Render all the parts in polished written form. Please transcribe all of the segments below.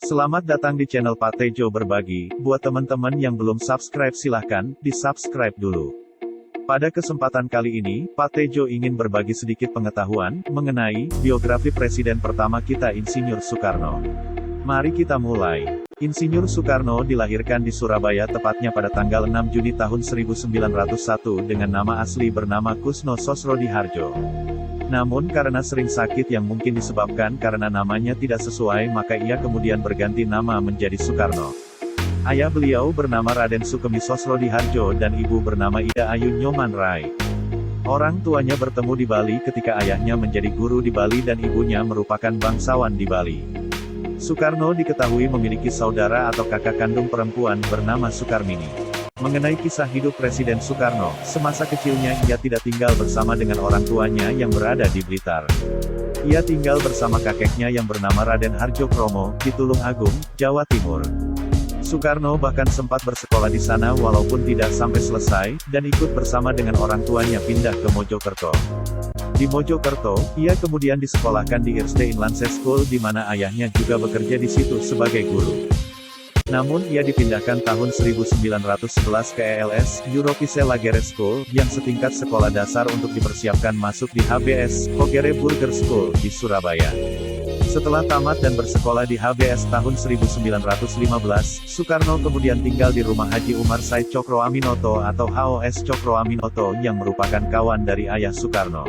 Selamat datang di channel Pak Tejo Berbagi. Buat teman-teman yang belum subscribe silahkan di-subscribe dulu. Pada kesempatan kali ini, Pak Tejo ingin berbagi sedikit pengetahuan mengenai biografi presiden pertama kita Insinyur Soekarno. Mari kita mulai. Insinyur Soekarno dilahirkan di Surabaya tepatnya pada tanggal 6 Juni tahun 1901 dengan nama asli bernama Kusno Sosrodihardjo. Namun karena sering sakit yang mungkin disebabkan karena namanya tidak sesuai maka ia kemudian berganti nama menjadi Soekarno. Ayah beliau bernama Raden Sukemi Sosrodihardjo dan ibu bernama Ida Ayu Nyoman Rai. Orang tuanya bertemu di Bali ketika ayahnya menjadi guru di Bali dan ibunya merupakan bangsawan di Bali. Soekarno diketahui memiliki saudara atau kakak kandung perempuan bernama Soekarmini. Mengenai kisah hidup Presiden Soekarno, semasa kecilnya ia tidak tinggal bersama dengan orang tuanya yang berada di Blitar. Ia tinggal bersama kakeknya yang bernama Raden Harjokromo, di Tulung Agung, Jawa Timur. Soekarno bahkan sempat bersekolah di sana walaupun tidak sampai selesai, dan ikut bersama dengan orang tuanya pindah ke Mojokerto. Di Mojokerto, ia kemudian disekolahkan di Eerste Inlandse School di mana ayahnya juga bekerja di situ sebagai guru. Namun ia dipindahkan tahun 1911 ke ELS, Europese Lagere School, yang setingkat sekolah dasar untuk dipersiapkan masuk di HBS, Hogere Burger School, di Surabaya. Setelah tamat dan bersekolah di HBS tahun 1915, Soekarno kemudian tinggal di rumah Haji Umar Said Cokroaminoto atau HOS Cokroaminoto yang merupakan kawan dari ayah Soekarno.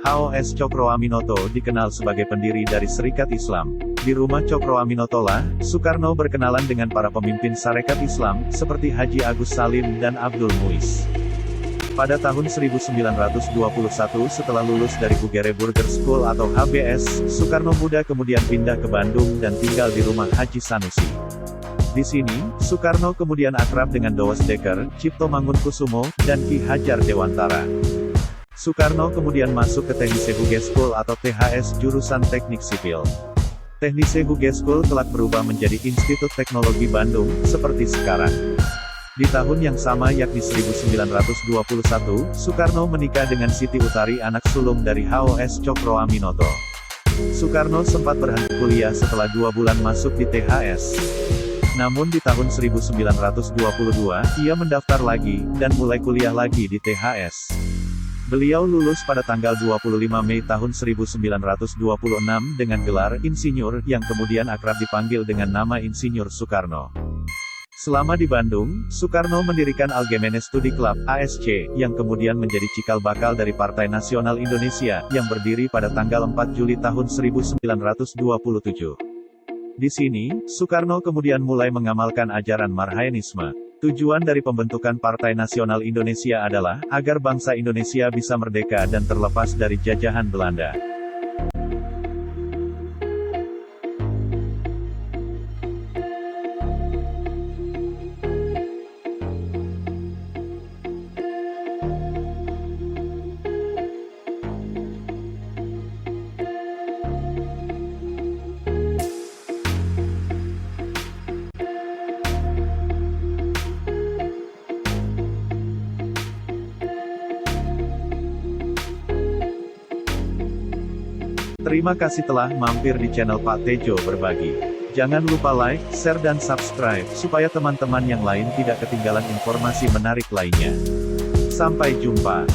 HOS Cokroaminoto dikenal sebagai pendiri dari Serikat Islam. Di rumah Cokroaminoto lah, Soekarno berkenalan dengan para pemimpin Sarekat Islam, seperti Haji Agus Salim dan Abdul Muiz. Pada tahun 1921 setelah lulus dari Hogere Burger School atau HBS, Soekarno muda kemudian pindah ke Bandung dan tinggal di rumah Haji Sanusi. Di sini, Soekarno kemudian akrab dengan Douwe Dekker, Cipto Mangunkusumo, dan Ki Hajar Dewantara. Soekarno kemudian masuk ke Technische Hogeschool atau THS jurusan Teknik Sipil. Technische Hogeschool kelak berubah menjadi Institut Teknologi Bandung, seperti sekarang. Di tahun yang sama yakni 1921, Soekarno menikah dengan Siti Utari anak sulung dari HOS Cokroaminoto. Soekarno sempat berhenti kuliah setelah 2 bulan masuk di THS. Namun di tahun 1922, ia mendaftar lagi, dan mulai kuliah lagi di THS. Beliau lulus pada tanggal 25 Mei tahun 1926 dengan gelar Insinyur, yang kemudian akrab dipanggil dengan nama Insinyur Soekarno. Selama di Bandung, Soekarno mendirikan Algemene Studi Club, ASC, yang kemudian menjadi cikal bakal dari Partai Nasional Indonesia, yang berdiri pada tanggal 4 Juli tahun 1927. Di sini, Soekarno kemudian mulai mengamalkan ajaran Marhaenisme. Tujuan dari pembentukan Partai Nasional Indonesia adalah, agar bangsa Indonesia bisa merdeka dan terlepas dari jajahan Belanda. Terima kasih telah mampir di channel Pak Tejo Berbagi. Jangan lupa like, share dan subscribe, supaya teman-teman yang lain tidak ketinggalan informasi menarik lainnya. Sampai jumpa.